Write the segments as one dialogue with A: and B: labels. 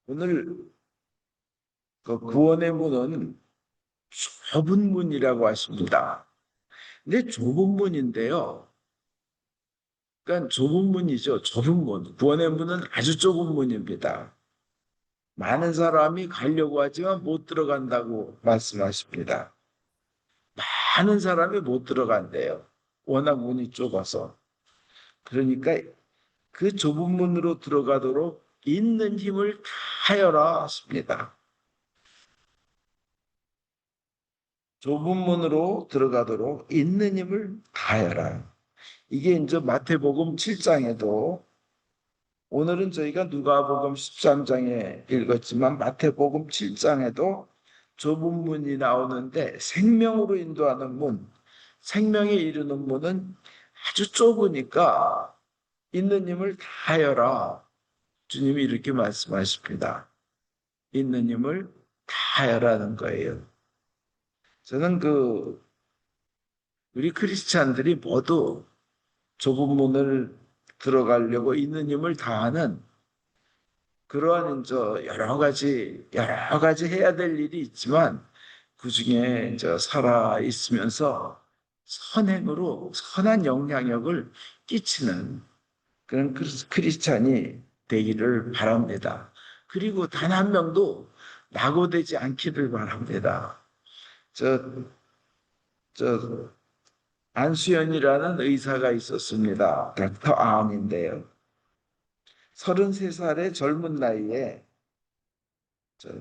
A: 오늘 그 구원의 문은 좁은 문이라고 하십니다. 근데 좁은 문인데요. 그러니까 좁은 문이죠. 좁은 문. 구원의 문은 아주 좁은 문입니다. 많은 사람이 가려고 하지만 못 들어간다고 말씀하십니다. 많은 사람이 못 들어간대요. 워낙 문이 좁아서. 그러니까 그 좁은 문으로 들어가도록 있는 힘을 다하여라 하십니다. 좁은 문으로 들어가도록 있는 힘을 다하여라. 이게 이제 마태복음 7장에도 오늘은 저희가 누가복음 13장에 읽었지만 마태복음 7장에도 좁은 문이 나오는데 생명으로 인도하는 문, 생명에 이르는 문은 아주 좁으니까 있는 힘을 다하여라. 주님이 이렇게 말씀하십니다. 있는 힘을 다하여라는 거예요. 저는 우리 크리스찬들이 모두 좁은 문을 들어가려고 있는 힘을 다하는 그러한 여러 가지 해야 될 일이 있지만 그 중에 살아 있으면서 선행으로 선한 영향력을 끼치는 그런 크리스찬이 되기를 바랍니다. 그리고 단 한 명도 낙오되지 않기를 바랍니다. 저, 저, 안수연이라는 의사가 있었습니다. 닥터 안인데요. 33살의 젊은 나이에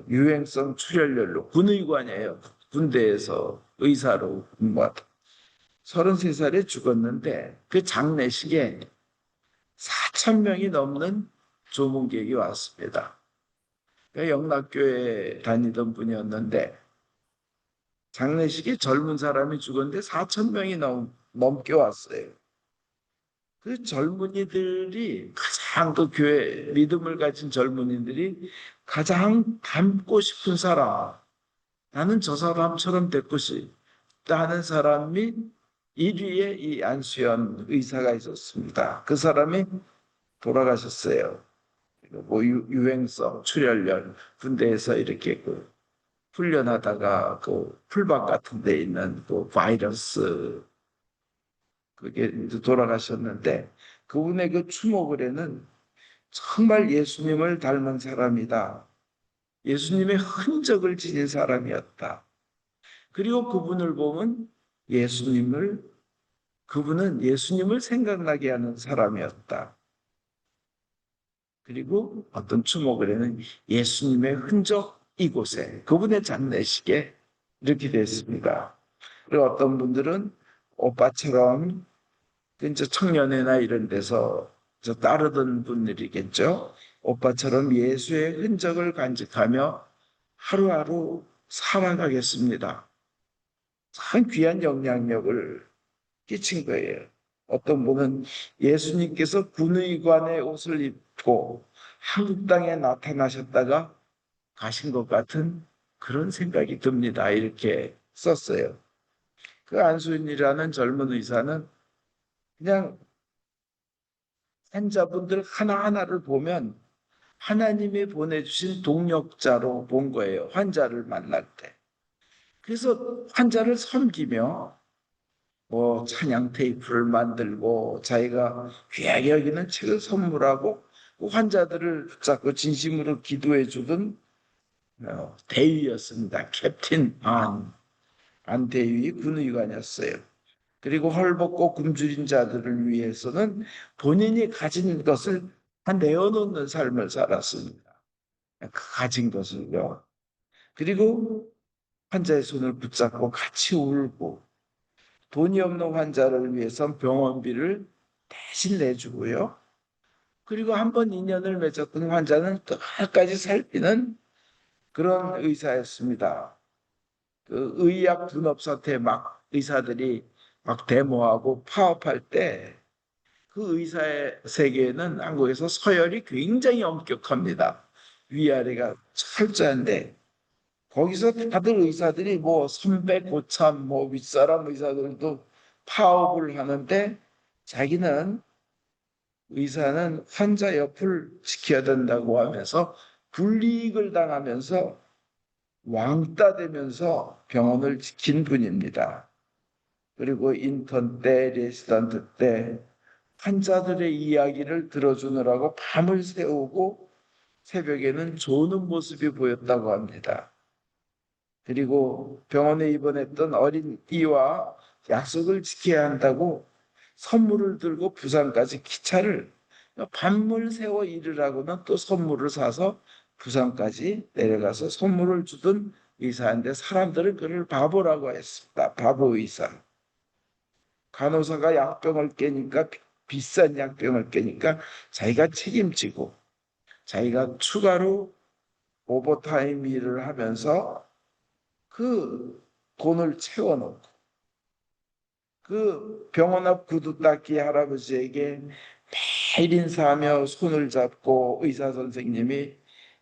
A: 유행성 출혈열로 군의관이에요. 군대에서 의사로 근무하다. 33살에 죽었는데 그 장례식에 4천 명이 넘는 조문객이 왔습니다. 영락교회 다니던 분이었는데 장례식에 젊은 사람이 죽었는데 4천 명이 넘게 왔어요. 그 젊은이들이 가장 그 교회 믿음을 가진 젊은이들이 가장 닮고 싶은 사람, 나는 저 사람처럼 됐고 싶다 하는 사람이 1위에 이 안수연 의사가 있었습니다. 그 사람이 돌아가셨어요. 유행성 출혈열 군대에서 이렇게 훈련하다가 풀밭 같은 데 있는 바이러스 그게 돌아가셨는데 그분의 그 추모글에는 정말 예수님을 닮은 사람이다. 예수님의 흔적을 지닌 사람이었다. 그리고 그분을 보면 그분은 예수님을 생각나게 하는 사람이었다. 그리고 어떤 추모글에는 예수님의 흔적 이곳에 그분의 장례식에 이렇게 됐습니다. 그리고 어떤 분들은 오빠처럼 이제 청년회나 이런 데서 따르던 분들이겠죠. 오빠처럼 예수의 흔적을 간직하며 하루하루 살아가겠습니다. 참 귀한 영향력을 끼친 거예요. 어떤 분은 예수님께서 군의관의 옷을 입고 한국 땅에 나타나셨다가 가신 것 같은 그런 생각이 듭니다. 이렇게 썼어요. 그 안수인이라는 젊은 의사는 그냥 환자분들 하나하나를 보면 하나님이 보내주신 동력자로 본 거예요. 환자를 만날 때. 그래서 환자를 섬기며 찬양 테이프를 만들고 자기가 귀하게 여기는 책을 선물하고 그 환자들을 붙잡고 진심으로 기도해 주던 대위였습니다. 캡틴 안 대위 군의관이었어요. 그리고 헐벗고 굶주린 자들을 위해서는 본인이 가진 것을 다 내어놓는 삶을 살았습니다. 그 가진 것을요. 그리고 환자의 손을 붙잡고 같이 울고 돈이 없는 환자를 위해서 병원비를 대신 내주고요. 그리고 한 번 인연을 맺었던 환자는 끝까지 살피는 그런 의사였습니다. 그 의학 분업 사태 막 의사들이 막 데모하고 파업할 때 그 의사의 세계에는 한국에서 서열이 굉장히 엄격합니다. 위아래가 철저한데 거기서 다들 의사들이 선배 고참 윗사람 의사들도 파업을 하는데 자기는 의사는 환자 옆을 지켜야 된다고 하면서 불이익을 당하면서 왕따 되면서 병원을 지킨 분입니다. 그리고 인턴 때, 레지던트 때 환자들의 이야기를 들어주느라고 밤을 새우고 새벽에는 조는 모습이 보였다고 합니다. 그리고 병원에 입원했던 어린 이와 약속을 지켜야 한다고 선물을 들고 부산까지 기차를 밤을 새워 일을 하고는 또 선물을 사서 부산까지 내려가서 선물을 주던 의사인데 사람들은 그를 바보라고 했습니다. 바보 의사. 간호사가 약병을 깨니까 비싼 약병을 깨니까 자기가 책임지고 자기가 추가로 오버타임 일을 하면서 그 돈을 채워놓고 그 병원 앞 구두 닦기 할아버지에게 매일 인사하며 손을 잡고 의사 선생님이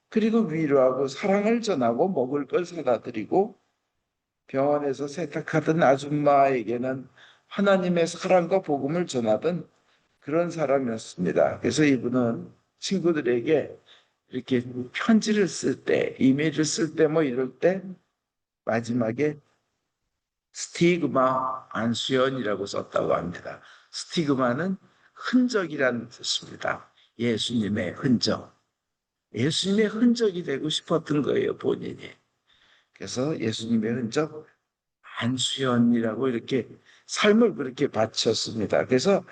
A: 그리고 위로하고 사랑을 전하고 먹을 걸 사다 드리고 병원에서 세탁하던 아줌마에게는 하나님의 사랑과 복음을 전하던 그런 사람이었습니다. 그래서 이분은 친구들에게 이렇게 편지를 쓸 때, 이메일을 쓸 때 뭐 이럴 때 마지막에 스티그마 안수연이라고 썼다고 합니다. 스티그마는 흔적이라는 뜻입니다. 예수님의 흔적. 예수님의 흔적이 되고 싶었던 거예요, 본인이. 그래서 예수님의 흔적 안수연이라고 이렇게 삶을 그렇게 바쳤습니다. 그래서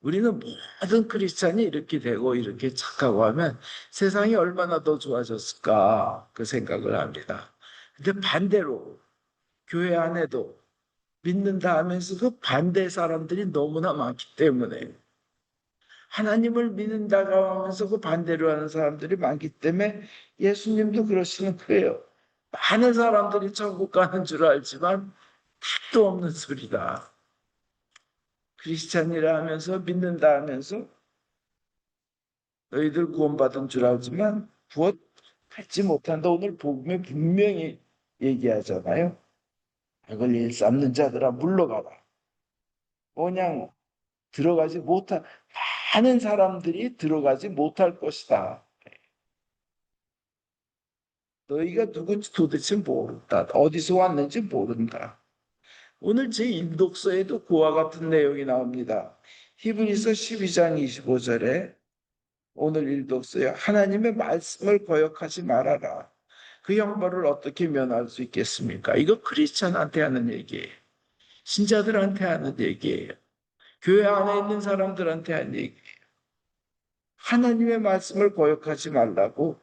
A: 우리는 모든 크리스찬이 이렇게 되고 이렇게 착하고 하면 세상이 얼마나 더 좋아졌을까 그 생각을 합니다. 근데 반대로 교회 안에도 믿는다 하면서도 반대 사람들이 너무나 많기 때문에 하나님을 믿는다고 하면서 그 반대로 하는 사람들이 많기 때문에 예수님도 그러시는 거예요. 많은 사람들이 천국 가는 줄 알지만 택도 없는 소리다. 크리스찬이라 하면서 믿는다 하면서 너희들 구원받은 줄 알지만 구원 받지 못한다. 오늘 복음에 분명히 얘기하잖아요. 백을 일삼는 자들아 물러가라. 그냥 들어가지 못한 많은 사람들이 들어가지 못할 것이다. 너희가 누군지 도대체 모른다. 어디서 왔는지 모른다. 오늘 제 인독서에도 그와 같은 내용이 나옵니다. 히브리서 12장 25절에 오늘 일독서에 하나님의 말씀을 거역하지 말아라. 그 형벌을 어떻게 면할 수 있겠습니까? 이거 크리스찬한테 하는 얘기예요. 신자들한테 하는 얘기예요. 교회 안에 있는 사람들한테 하는 얘기예요. 하나님의 말씀을 거역하지 말라고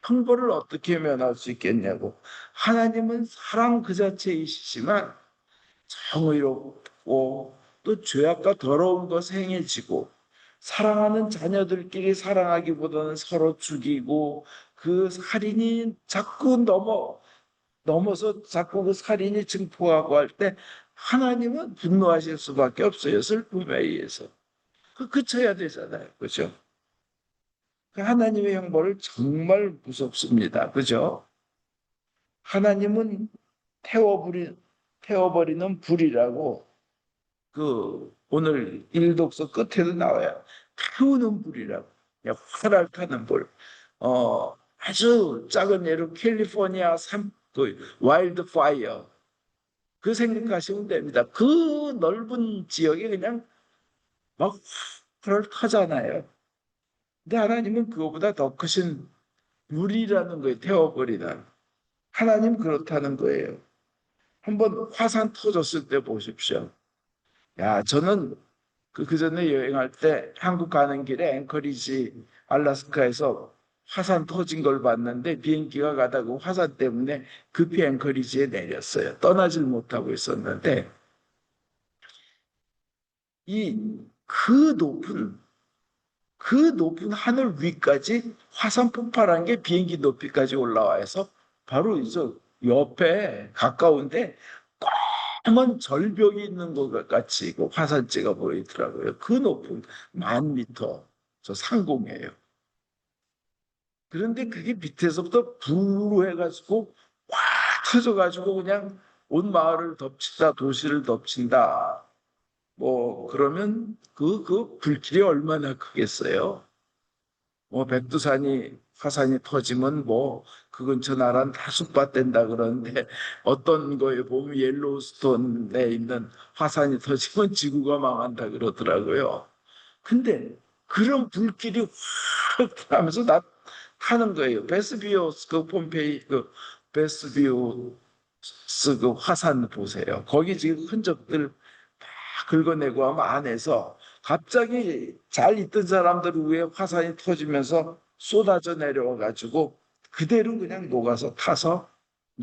A: 형벌을 어떻게 면할 수 있겠냐고. 하나님은 사랑 그 자체이시지만 정의롭고 또 죄악과 더러운 것 행해지고 사랑하는 자녀들끼리 사랑하기보다는 서로 죽이고 그 살인이 자꾸 넘어서 자꾸 그 살인이 증폭하고 할 때 하나님은 분노하실 수밖에 없어요. 슬픔에 의해서. 그쳐야 되잖아요. 그죠? 그 하나님의 형벌을 정말 무섭습니다. 그죠? 하나님은 태워버리는 불이라고 그 오늘 일독서 끝에도 나와요. 태우는 불이라고. 그냥 활알 타는 불. 아주 작은 예로 캘리포니아 그 와일드 파이어. 그 생각하시면 됩니다. 그 넓은 지역에 그냥 막 활을 타잖아요. 근데 하나님은 그거보다 더 크신 물이라는 거예요. 태워버리는. 하나님 그렇다는 거예요. 한번 화산 터졌을 때 보십시오. 야, 저는 그 전에 여행할 때 한국 가는 길에 앵커리지 알래스카에서 화산 터진 걸 봤는데 비행기가 가다가 화산 때문에 급히 앵커리지에 내렸어요. 떠나질 못하고 있었는데 그 높은 하늘 위까지 화산 폭발한 게 비행기 높이까지 올라와서 바로 이제 옆에 가까운데 까만 절벽이 있는 것 같이 그 화산재가 보이더라고요. 그 높은 10,000m 저 상공이에요. 그런데 그게 밑에서부터 불로 해가지고 확 터져가지고 그냥 온 마을을 덮친다, 도시를 덮친다. 뭐 그러면 그 불길이 얼마나 크겠어요. 뭐 백두산이 화산이 터지면 뭐 그 근처 나라는 다 쑥밭된다 그러는데 어떤 거에 보면 옐로우스톤에 있는 화산이 터지면 지구가 망한다 그러더라고요. 근데 그런 불길이 확 하면서 나타는 거예요. 베스비오스 그 폼페이 그 베스비오스 그 화산 보세요. 거기 지금 흔적들 다 긁어내고 하면 안에서 갑자기 잘 있던 사람들 위에 화산이 터지면서 쏟아져 내려와 가지고 그대로 그냥 녹아서 타서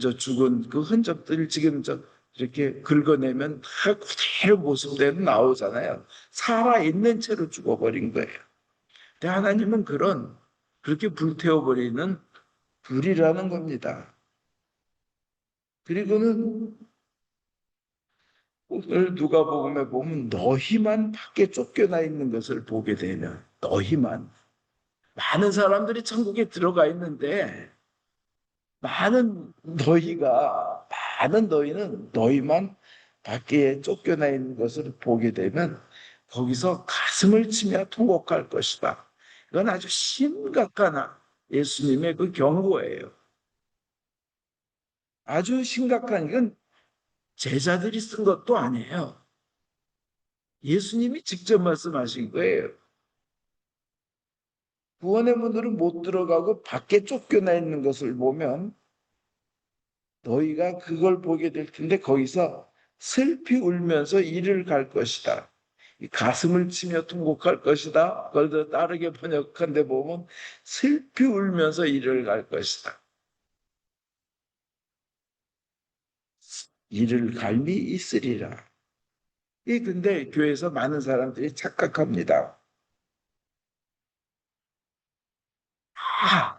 A: 저 죽은 그 흔적들을 지금 저 이렇게 긁어내면 다 그대로 모습대로 나오잖아요. 살아있는 채로 죽어버린 거예요. 근데 하나님은 그렇게 불태워버리는 불이라는 겁니다. 그리고는 오늘 누가복음에 보면 너희만 밖에 쫓겨나 있는 것을 보게 되면 너희만 많은 사람들이 천국에 들어가 있는데 많은 너희는 너희만 밖에 쫓겨나 있는 것을 보게 되면 거기서 가슴을 치며 통곡할 것이다. 이건 아주 심각한 예수님의 그 경고예요. 아주 심각한 이건 제자들이 쓴 것도 아니에요. 예수님이 직접 말씀하신 거예요. 구원의 문으로 못 들어가고 밖에 쫓겨나 있는 것을 보면 너희가 그걸 보게 될 텐데 거기서 슬피 울면서 이를 갈 것이다. 가슴을 치며 통곡할 것이다. 그걸 더 다르게 번역한 데 보면 슬피 울면서 이를 갈 것이다. 이를 갈미 있으리라. 이 근데 교회에서 많은 사람들이 착각합니다. 아,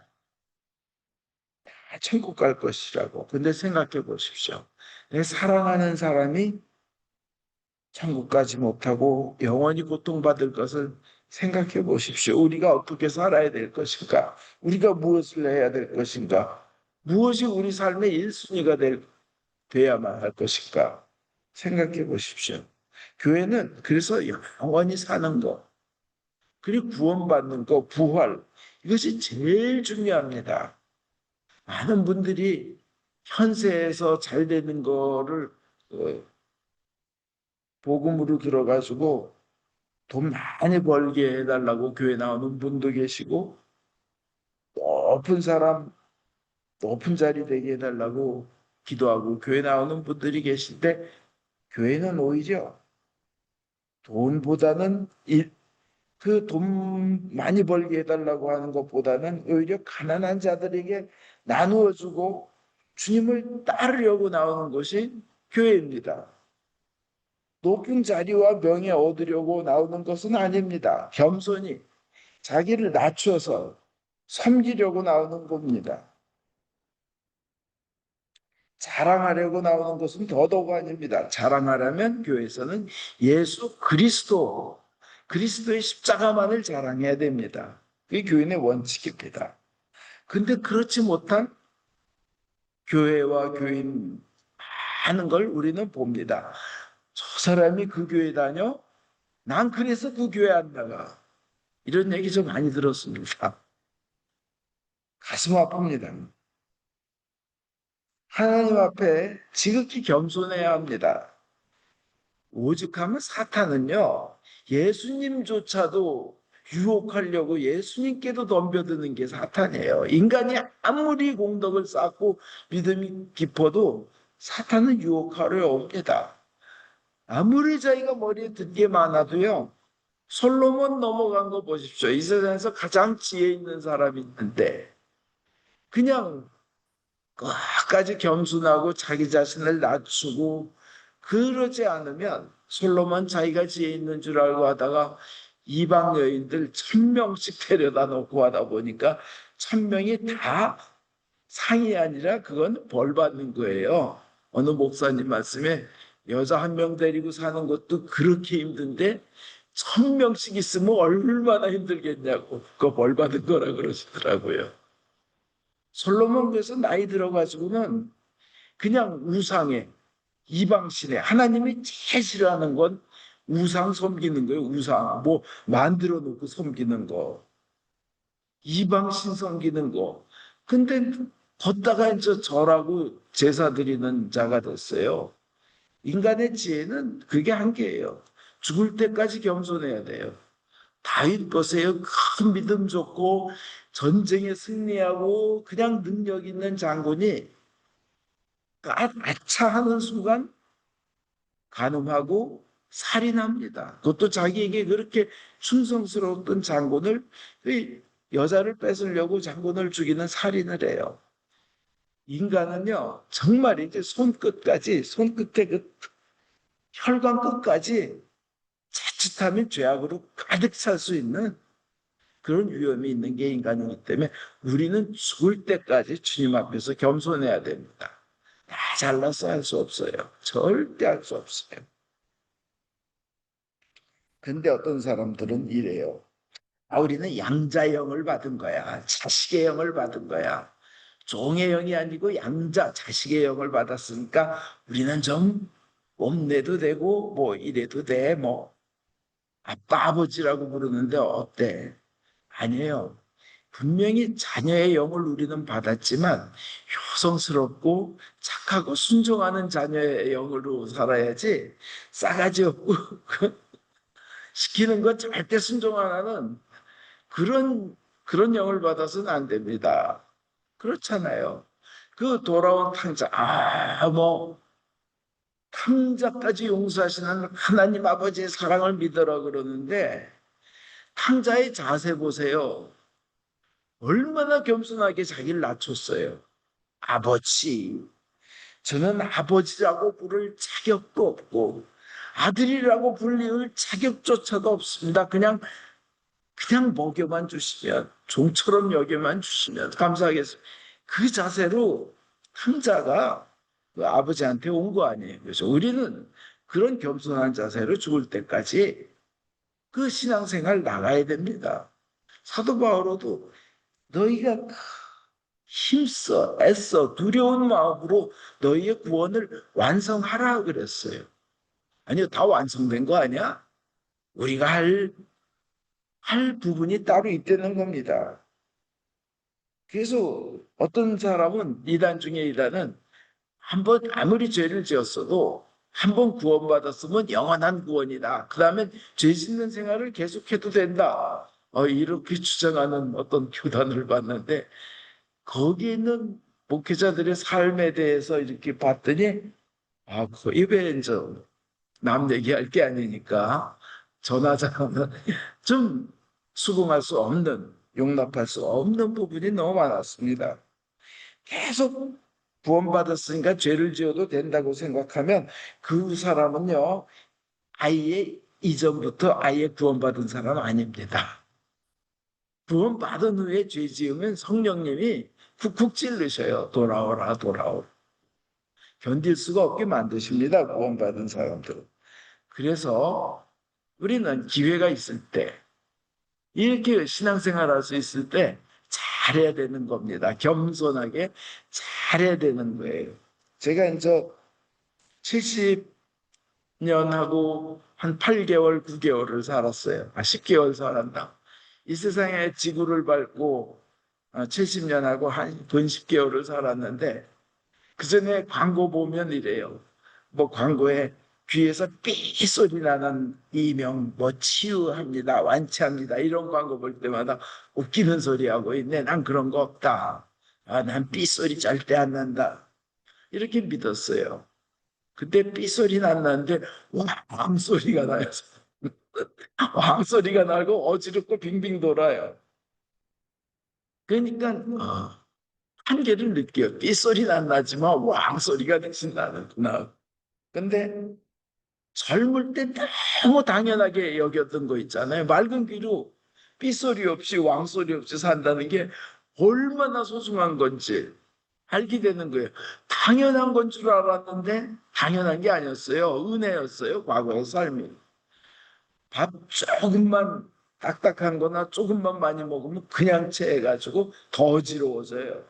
A: 천국 갈 것이라고. 근데 생각해 보십시오. 내 사랑하는 사람이 천국 가지 못하고 영원히 고통받을 것을 생각해 보십시오. 우리가 어떻게 살아야 될 것인가? 우리가 무엇을 해야 될 것인가? 무엇이 우리 삶의 1순위가 돼야만 할 것인가? 생각해 보십시오. 교회는 그래서 영원히 사는 것, 그리고 구원받는 것, 부활, 이것이 제일 중요합니다. 많은 분들이 현세에서 잘 되는 거를 어, 복음으로 들어가지고 돈 많이 벌게 해달라고 교회 나오는 분도 계시고 높은 사람, 높은 자리 되게 해달라고 기도하고 교회 나오는 분들이 계신데 교회는 오히려 돈보다는 그 돈 많이 벌게 해달라고 하는 것보다는 오히려 가난한 자들에게 나누어 주고 주님을 따르려고 나오는 것이 교회입니다. 높은 자리와 명예 얻으려고 나오는 것은 아닙니다. 겸손히 자기를 낮춰서 섬기려고 나오는 겁니다. 자랑하려고 나오는 것은 더더욱 아닙니다. 자랑하려면 교회에서는 예수 그리스도, 그리스도의 십자가만을 자랑해야 됩니다. 그게 교인의 원칙입니다. 근데 그렇지 못한 교회와 교인 하는 걸 우리는 봅니다. 저 사람이 그 교회 다녀? 난 그래서 그 교회 안 나가. 이런 얘기 좀 많이 들었습니다. 가슴 아픕니다. 하나님 앞에 지극히 겸손해야 합니다. 오죽하면 사탄은요, 예수님조차도 유혹하려고 예수님께도 덤벼드는 게 사탄이에요. 인간이 아무리 공덕을 쌓고 믿음이 깊어도 사탄은 유혹하려 옵니다. 아무리 자기가 머리에 든 게 많아도요, 솔로몬 넘어간 거 보십시오. 이 세상에서 가장 지혜 있는 사람이 있는데, 그냥 끝까지 겸손하고 자기 자신을 낮추고 그러지 않으면 솔로몬 자기가 지혜 있는 줄 알고 하다가 이방 여인들 1,000명씩 데려다 놓고 하다 보니까 1,000명이 다 상이 아니라 그건 벌 받는 거예요. 어느 목사님 말씀에 여자 한 명 데리고 사는 것도 그렇게 힘든데 1,000명씩 있으면 얼마나 힘들겠냐고 그거 벌 받은 거라 그러시더라고요. 솔로몬 그래서 나이 들어가지고는 그냥 우상에 이방신에 하나님이 제일 싫어하는 건 우상 섬기는 거예요. 우상 뭐 만들어 놓고 섬기는 거. 이방 신성 기는 거. 근데 걷다가 이제 절하고 제사 드리는 자가 됐어요. 인간의 지혜는 그게 한계예요. 죽을 때까지 겸손해야 돼요. 다윗 보세요. 큰 믿음 좋고 전쟁에 승리하고 그냥 능력 있는 장군이 아차 하는 순간 간음하고 살인합니다. 그것도 자기에게 그렇게 충성스러웠던 장군을 여자를 뺏으려고 장군을 죽이는 살인을 해요. 인간은요, 정말 이제 손끝에 그 혈관 끝까지 자칫하면 죄악으로 가득 찰 수 있는 그런 위험이 있는 게 인간이기 때문에 우리는 죽을 때까지 주님 앞에서 겸손해야 됩니다. 다 잘나서 할 수 없어요. 절대 할 수 없어요. 근데 어떤 사람들은 이래요. 아, 우리는 양자의 영을 받은 거야. 자식의 영을 받은 거야. 종의 영이 아니고 양자, 자식의 영을 받았으니까 우리는 좀 뽐내도 되고 뭐 이래도 돼. 뭐 아빠 아버지라고 부르는데 어때? 아니에요. 분명히 자녀의 영을 우리는 받았지만 효성스럽고 착하고 순종하는 자녀의 영으로 살아야지 싸가지 없고 시키는 거 절대 순종 안 하는 그런 영을 받아서는 안 됩니다. 그렇잖아요. 그 돌아온 탕자, 뭐 탕자까지 용서하시는 하나님 아버지의 사랑을 믿으라 그러는데 탕자의 자세 보세요. 얼마나 겸손하게 자기를 낮췄어요. 아버지, 저는 아버지라고 부를 자격도 없고 아들이라고 불릴 자격조차도 없습니다. 그냥 먹여만 주시면 종처럼 여겨만 주시면 감사하겠습니다. 그 자세로 탕자가 그 아버지한테 온 거 아니에요. 그래서 우리는 그런 겸손한 자세로 죽을 때까지 그 신앙생활 나가야 됩니다. 사도 바울도 너희가 힘써 애써 두려운 마음으로 너희의 구원을 완성하라 그랬어요. 아니요, 다 완성된 거 아니야? 우리가 할 부분이 따로 있다는 겁니다. 그래서 어떤 사람은 이단 중에 이단은 한번 아무리 죄를 지었어도 한번 구원받았으면 영원한 구원이다. 그 다음에 죄 짓는 생활을 계속해도 된다. 이렇게 주장하는 어떤 교단을 봤는데 거기 있는 목회자들의 삶에 대해서 이렇게 봤더니 그 입에 이제 남 얘기할 게 아니니까 전하자면 좀 수긍할 수 없는 용납할 수 없는 부분이 너무 많았습니다. 계속 구원받았으니까 죄를 지어도 된다고 생각하면 그 사람은요 아예 이전부터 아예 구원받은 사람 아닙니다. 구원받은 후에 죄 지으면 성령님이 쿡쿡 찔르셔요. 돌아오라 돌아오라. 견딜 수가 없게 만드십니다. 구원받은 사람들은. 그래서 우리는 기회가 있을 때 이렇게 신앙생활할 수 있을 때 잘해야 되는 겁니다. 겸손하게 잘해야 되는 거예요. 제가 이제 70년하고 한 8개월, 9개월을 살았어요. 10개월 살았나. 이 세상에 지구를 밟고 70년하고 한 10개월을 살았는데 그 전에 광고 보면 이래요. 뭐 광고에 귀에서 삐 소리 나는 이명 뭐 치유합니다, 완치합니다 이런 광고 볼 때마다 웃기는 소리 하고 있네. 난 그런 거 없다. 난 삐 소리 절대 안 난다. 이렇게 믿었어요. 그때 삐 소리는 안 나는데 왕 소리가 나요. 왕 소리가 나고 어지럽고 빙빙 돌아요. 그러니까 한계를 느껴요. 삐 소리는 안 나지만 왕 소리가 대신 나는구나. 근데 젊을 때 너무 당연하게 여겼던 거 있잖아요. 맑은 귀로 삐소리 없이 왕소리 없이 산다는 게 얼마나 소중한 건지 알게 되는 거예요. 당연한 건 줄 알았는데 당연한 게 아니었어요. 은혜였어요. 과거의 삶이. 밥 조금만 딱딱한 거나 조금만 많이 먹으면 그냥 체해가지고 더 어지러워져요.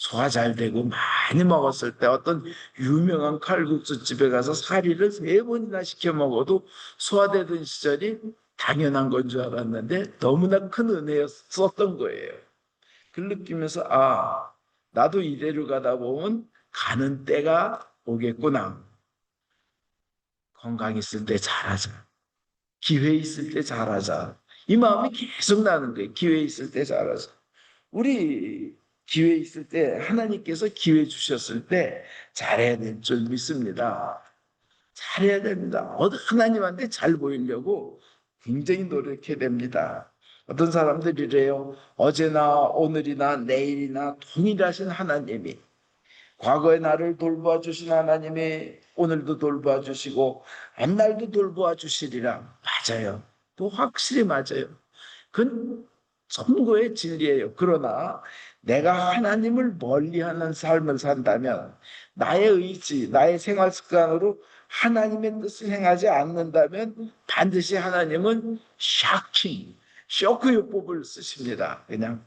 A: 소화 잘 되고 많이 먹었을 때 어떤 유명한 칼국수 집에 가서 사리를 3번이나 시켜 먹어도 소화되던 시절이 당연한 건 줄 알았는데 너무나 큰 은혜였었던 거예요. 그걸 느끼면서 아, 나도 이대로 가다 보면 가는 때가 오겠구나. 건강 있을 때 잘하자. 기회 있을 때 잘하자. 이 마음이 계속 나는 거예요. 기회 있을 때 잘하자. 우리 기회 있을 때 하나님께서 기회 주셨을 때 잘해야 될 줄 믿습니다. 잘해야 됩니다. 하나님한테 잘 보이려고 굉장히 노력해야 됩니다. 어떤 사람들이 래요. 어제나 오늘이나 내일이나 동일하신 하나님이 과거의 나를 돌보아 주신 하나님이 오늘도 돌보아 주시고 앞날도 돌보아 주시리라. 맞아요. 또 확실히 맞아요. 그건 선거의 진리예요. 그러나 내가 하나님을 멀리하는 삶을 산다면 나의 의지, 나의 생활 습관으로 하나님의 뜻을 행하지 않는다면 반드시 하나님은 쇼크요법을 쓰십니다. 그냥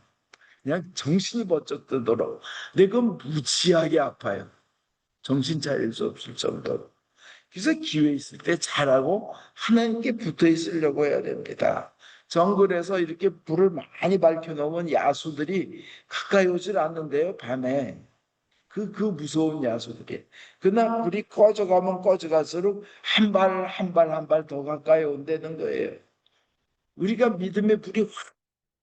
A: 정신이 번쩍 뜨도록. 근데 그건 무지하게 아파요. 정신 차릴 수 없을 정도로. 그래서 기회 있을 때 잘하고 하나님께 붙어 있으려고 해야 됩니다. 정글에서 이렇게 불을 많이 밝혀놓으면 야수들이 가까이 오질 않는데요, 밤에. 그 무서운 야수들이. 그러나 불이 꺼져가면 꺼져갈수록 한 발, 한 발, 한 발 더 가까이 온다는 거예요. 우리가 믿음의 불이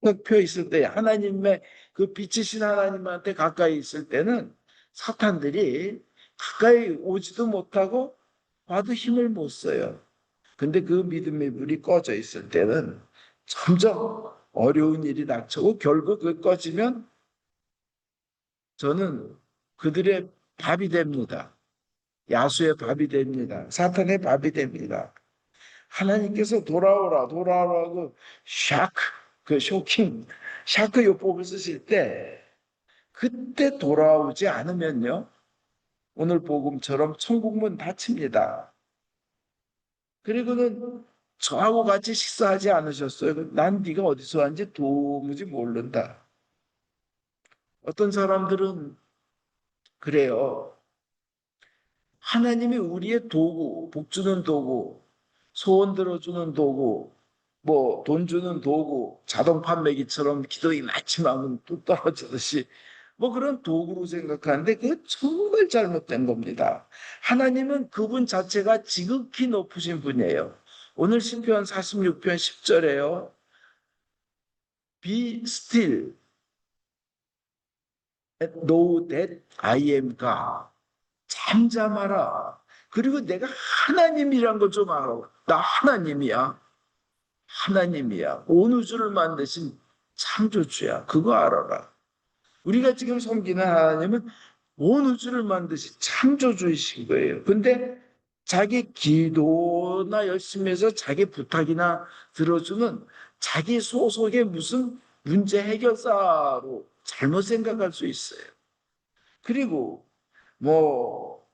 A: 확 펴 있을 때, 하나님의 그 빛이신 하나님한테 가까이 있을 때는 사탄들이 가까이 오지도 못하고 와도 힘을 못 써요. 근데 그 믿음의 불이 꺼져 있을 때는 점점 어려운 일이 닥쳐오고 결국 그 꺼지면 저는 그들의 밥이 됩니다. 야수의 밥이 됩니다. 사탄의 밥이 됩니다. 하나님께서 돌아오라, 돌아오라고 쇼킹, 샤크 요법을 쓰실 때 그때 돌아오지 않으면요. 오늘 복음처럼 천국문 닫힙니다. 그리고는 저하고 같이 식사하지 않으셨어요. 난 네가 어디서 왔는지 도무지 모른다. 어떤 사람들은 그래요. 하나님이 우리의 도구, 복 주는 도구, 소원 들어주는 도구, 뭐 돈 주는 도구, 자동 판매기처럼 기도이 많지만 뚝 떨어지듯이 뭐 그런 도구로 생각하는데 그게 정말 잘못된 겁니다. 하나님은 그분 자체가 지극히 높으신 분이에요. 오늘 시편 46편 10절에요. Be still and know that I am God. 잠잠하라. 그리고 내가 하나님이란 걸 좀 알아. 나 하나님이야. 하나님이야. 온 우주를 만드신 창조주야. 그거 알아라. 우리가 지금 섬기는 하나님은 온 우주를 만드신 창조주이신 거예요. 근데 자기 기도나 열심히 해서 자기 부탁이나 들어주는 자기 소속의 무슨 문제 해결사로 잘못 생각할 수 있어요. 그리고 뭐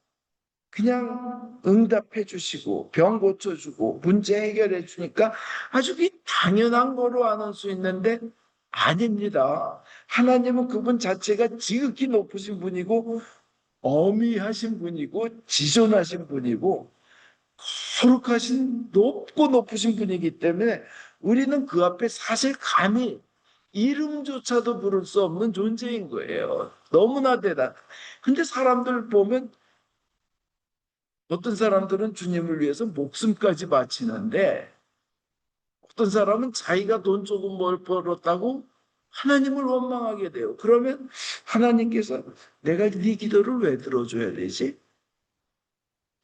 A: 그냥 응답해 주시고 병 고쳐 주고 문제 해결해 주니까 아주 당연한 거로 안 할 수 있는데 아닙니다. 하나님은 그분 자체가 지극히 높으신 분이고 어미하신 분이고 지존하신 분이고 거룩하신 높고 높으신 분이기 때문에 우리는 그 앞에 사실 감히 이름조차도 부를 수 없는 존재인 거예요. 너무나 대단. 근데 사람들 보면 어떤 사람들은 주님을 위해서 목숨까지 바치는데 어떤 사람은 자기가 돈 조금 벌었다고 하나님을 원망하게 돼요. 그러면 하나님께서 내가 네 기도를 왜 들어줘야 되지?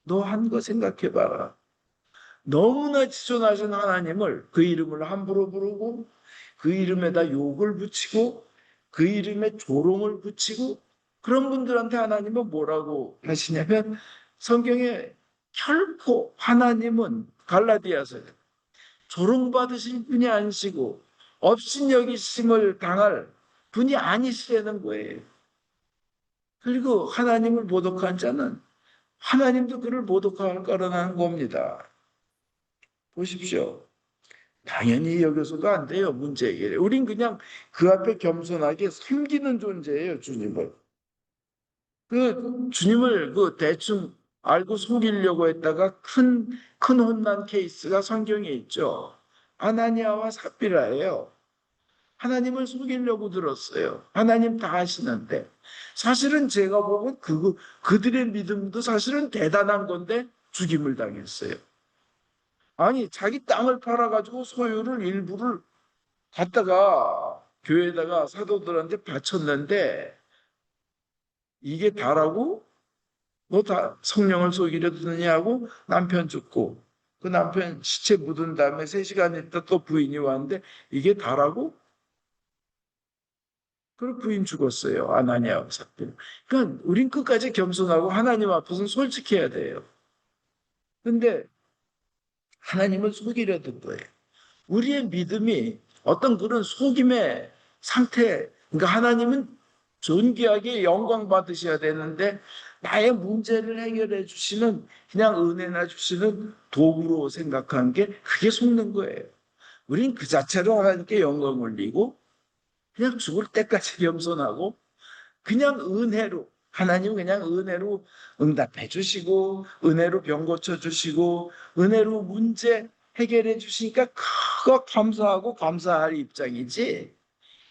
A: 너 한 거 생각해봐라. 너무나 지존하신 하나님을 그 이름을 함부로 부르고 그 이름에다 욕을 붙이고 그 이름에 조롱을 붙이고 그런 분들한테 하나님은 뭐라고 하시냐면 성경에 결코 하나님은 갈라디아서에 조롱받으신 분이 아니시고 업신여기심을 당할 분이 아니시라는 거예요. 그리고 하나님을 모독한 자는 하나님도 그를 모독할 거라는 겁니다. 보십시오. 당연히 여기서도 안 돼요. 문제 해결에. 우린 그냥 그 앞에 겸손하게 섬기는 존재예요. 주님을. 주님을 대충 알고 속이려고 했다가 큰 혼난 케이스가 성경에 있죠. 아나니아와 삽비라예요. 하나님을 속이려고 들었어요. 하나님 다 아시는데. 사실은 제가 보면 그들의 믿음도 사실은 대단한 건데 죽임을 당했어요. 아니, 자기 땅을 팔아가지고 소유를 일부를 갖다가 교회에다가 사도들한테 바쳤는데 이게 다라고? 너 다 성령을 속이려 드느냐고 남편 죽고 그 남편 시체 묻은 다음에 3시간 있다 또 부인이 왔는데 이게 다라고? 그리고 부인 죽었어요. 아나니아와 삽비라. 그러니까 우린 끝까지 겸손하고 하나님 앞에서는 솔직해야 돼요. 근데 하나님을 속이려 든 거예요. 우리의 믿음이 어떤 그런 속임의 상태, 그러니까 하나님은 존귀하게 영광 받으셔야 되는데 나의 문제를 해결해 주시는 그냥 은혜나 주시는 도구로 생각한 게 그게 속는 거예요. 우린 그 자체로 하나님께 영광 올리고 그냥 죽을 때까지 겸손하고 그냥 은혜로 하나님 그냥 은혜로 응답해 주시고 은혜로 병 고쳐 주시고 은혜로 문제 해결해 주시니까 그거 감사하고 감사할 입장이지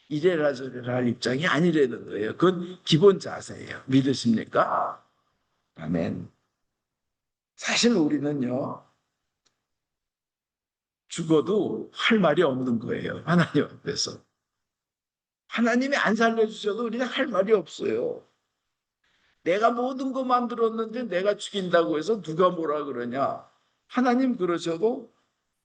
A: 이래라 저래라 할 입장이 아니라는 거예요. 그건 기본 자세예요. 믿으십니까? 아멘. 사실 우리는요 죽어도 할 말이 없는 거예요. 하나님 앞에서. 하나님이 안 살려주셔도 우리는 할 말이 없어요. 내가 모든 거 만들었는데 내가 죽인다고 해서 누가 뭐라 그러냐. 하나님 그러셔도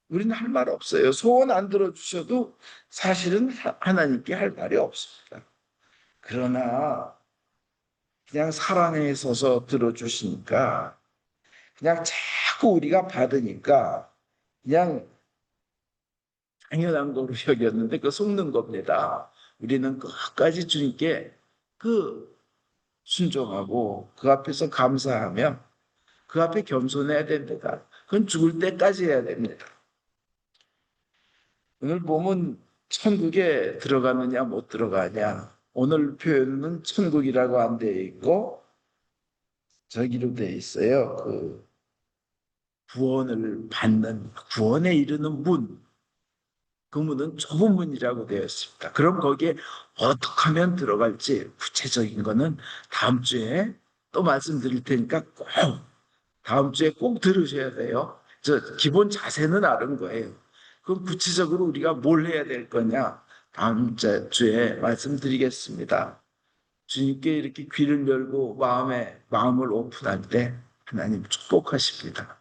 A: 우리는 할 말 없어요. 소원 안 들어주셔도 사실은 하나님께 할 말이 없습니다. 그러나 그냥 사랑에 서서 들어주시니까 그냥 자꾸 우리가 받으니까 그냥 당연한 거로 여겼는데 그 속는 겁니다. 우리는 끝까지 주님께 그 순종하고 그 앞에서 감사하며 그 앞에 겸손해야 됩니다. 그건 죽을 때까지 해야 됩니다. 오늘 보면 천국에 들어가느냐 못 들어가냐. 오늘 표현은 천국이라고 안 돼 있고 저기로 돼 있어요. 그 구원을 받는 구원에 이르는 문. 그 문은 좁은 문이라고 되어 있습니다. 그럼 거기에 어떻게 하면 들어갈지 구체적인 거는 다음 주에 또 말씀드릴 테니까 꼭 다음 주에 꼭 들으셔야 돼요. 저 기본 자세는 아는 거예요. 그럼 구체적으로 우리가 뭘 해야 될 거냐? 다음 주에 말씀드리겠습니다. 주님께 이렇게 귀를 열고 마음을 오픈할 때 하나님 축복하십니다.